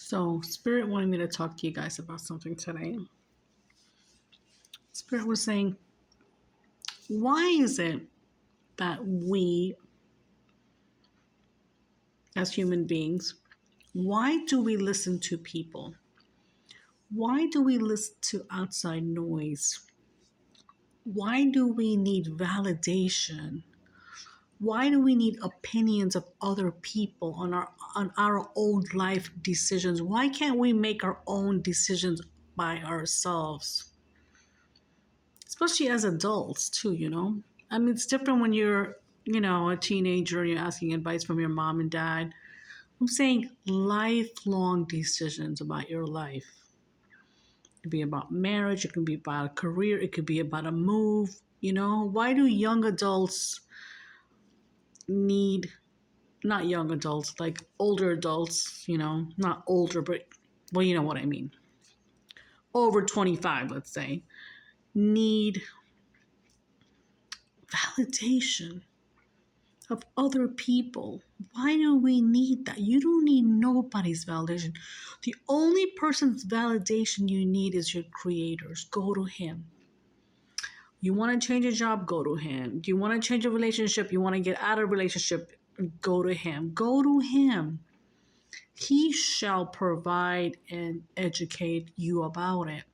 So, Spirit wanted me to talk to you guys about something today. Spirit was saying, why is it that we, as human beings, why do we listen to people? Why do we listen to outside noise? Why do we need validation? Why do we need opinions of other people on our own life decisions? Why can't we make our own decisions by ourselves? Especially as adults too. I mean, it's different when you're a teenager and you're asking advice from your mom and dad. I'm saying lifelong decisions about your life. It could be about marriage, it could be about a career, it could be about a move. Why do young adults need, not young adults, like older adults, not older, but, well, you know what I mean. Over 25, let's say, need validation of other people. Why do we need that? You don't need nobody's validation. The only person's validation you need is your creator's. Go to him. You want to change a job? Go to him. Do you want to change a relationship? You want to get out of a relationship? Go to him. Go to him. He shall provide and educate you about it.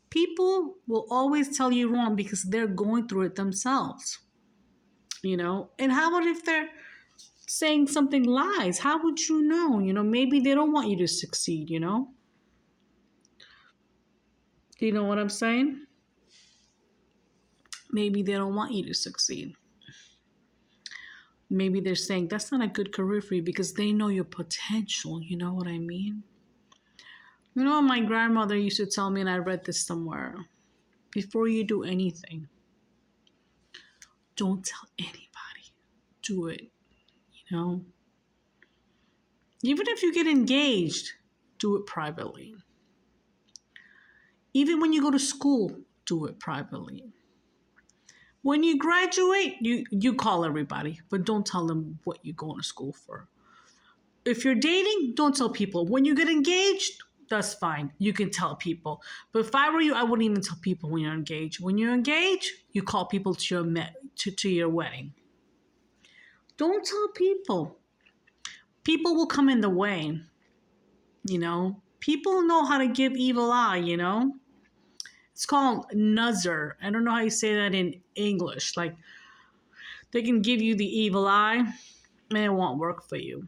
People will always tell you wrong because they're going through it themselves. And how about if they're saying something lies? How would you know? Maybe they don't want you to succeed. Do you know what I'm saying? Maybe they don't want you to succeed. Maybe they're saying that's not a good career for you because they know your potential. You know what I mean? My grandmother used to tell me, and I read this somewhere, before you do anything, don't tell anybody. Do it. Even if you get engaged, do it privately. Even when you go to school, do it privately. When you graduate, you call everybody, but don't tell them what you're going to school for. If you're dating, don't tell people. When you get engaged, that's fine. You can tell people. But if I were you, I wouldn't even tell people when you're engaged. When you're engaged, you call people to your wedding. Don't tell people. People will come in the way. People know how to give evil eye. It's called nuzzer. I don't know how you say that in English. Like, they can give you the evil eye and it won't work for you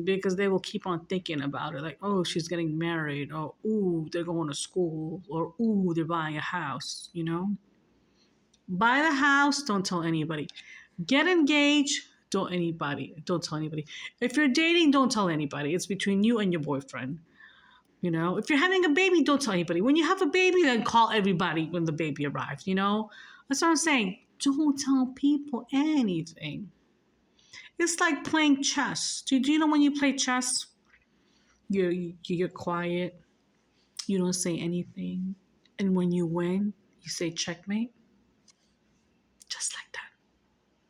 because they will keep on thinking about it. Like, oh, she's getting married, or ooh, they're going to school, or ooh, they're buying a house. Buy the house, don't tell anybody. Get engaged, don't tell anybody. If you're dating, don't tell anybody. It's between you and your boyfriend. If you're having a baby, don't tell anybody. When you have a baby, then call everybody when the baby arrives. That's what I'm saying. Don't tell people anything. It's like playing chess. Do you know when you play chess, you're quiet, you don't say anything, and when you win, you say checkmate? Just like that.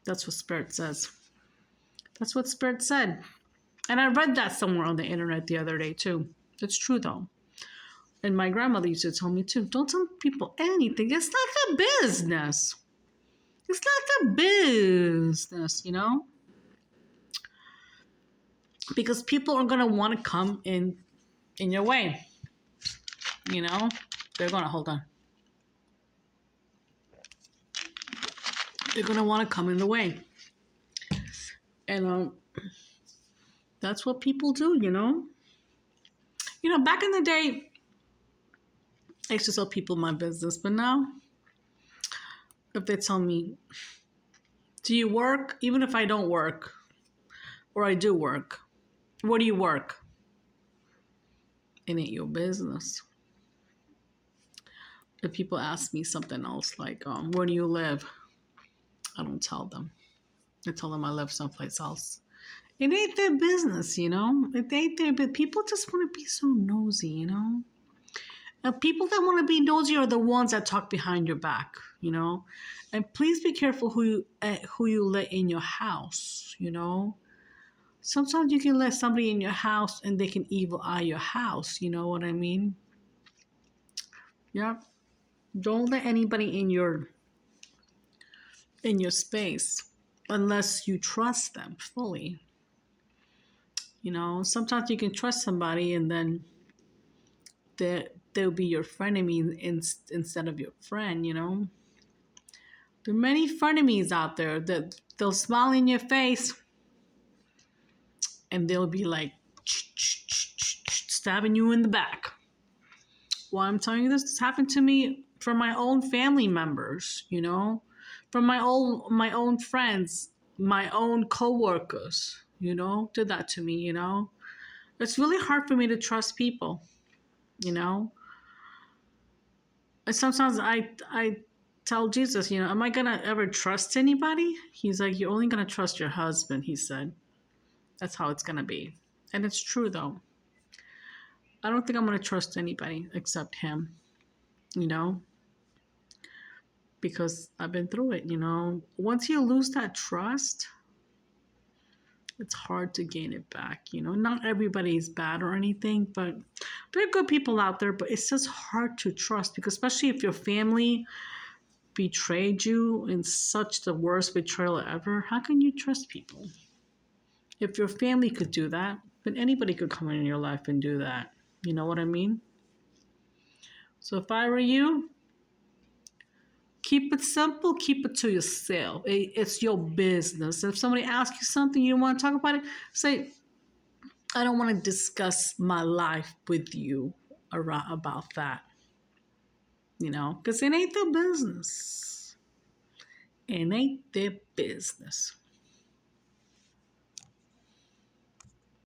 That's what Spirit says. That's what Spirit said. And I read that somewhere on the internet the other day too. It's true though. And my grandmother used to tell me too, don't tell people anything. It's not the business. It's not the business. Because people are going to want to come in your way. They're going to, hold on. They're going to want to come in the way. And that's what people do. Back in the day, I used to tell people my business, but now, if they tell me, do you work? Even if I don't work, or I do work, where do you work? It ain't your business. If people ask me something else, like, where do you live? I don't tell them. I tell them I live someplace else. It ain't their business, It ain't their business. People just want to be so nosy, And people that want to be nosy are the ones that talk behind your back, And please be careful who you let in your house, Sometimes you can let somebody in your house and they can evil eye your house. You know what I mean? Yeah. Don't let anybody in your space unless you trust them fully. You know, sometimes you can trust somebody and then they'll be your frenemy instead of your friend, you know? There are many frenemies out there that they'll smile in your face and they'll be like stabbing you in the back. Why I'm telling you this happened to me from my own family members, you know, from my own friends, my own coworkers, you know, did that to me, you know. It's really hard for me to trust people, you know. And sometimes I tell Jesus, you know, am I gonna ever trust anybody? He's like, you're only gonna trust your husband, he said. That's how it's gonna be. And it's true though. I don't think I'm gonna trust anybody except him, you know, because I've been through it, you know. Once you lose that trust, it's hard to gain it back, you know. Not everybody is bad or anything, but there are good people out there, but it's just hard to trust because especially if your family betrayed you in such the worst betrayal ever, how can you trust people? If your family could do that, then anybody could come in your life and do that. You know what I mean? So if I were you, keep it simple, keep it to yourself. It's your business. If somebody asks you something you don't want to talk about it, say, I don't want to discuss my life with you about that. You know, because it ain't their business. It ain't their business.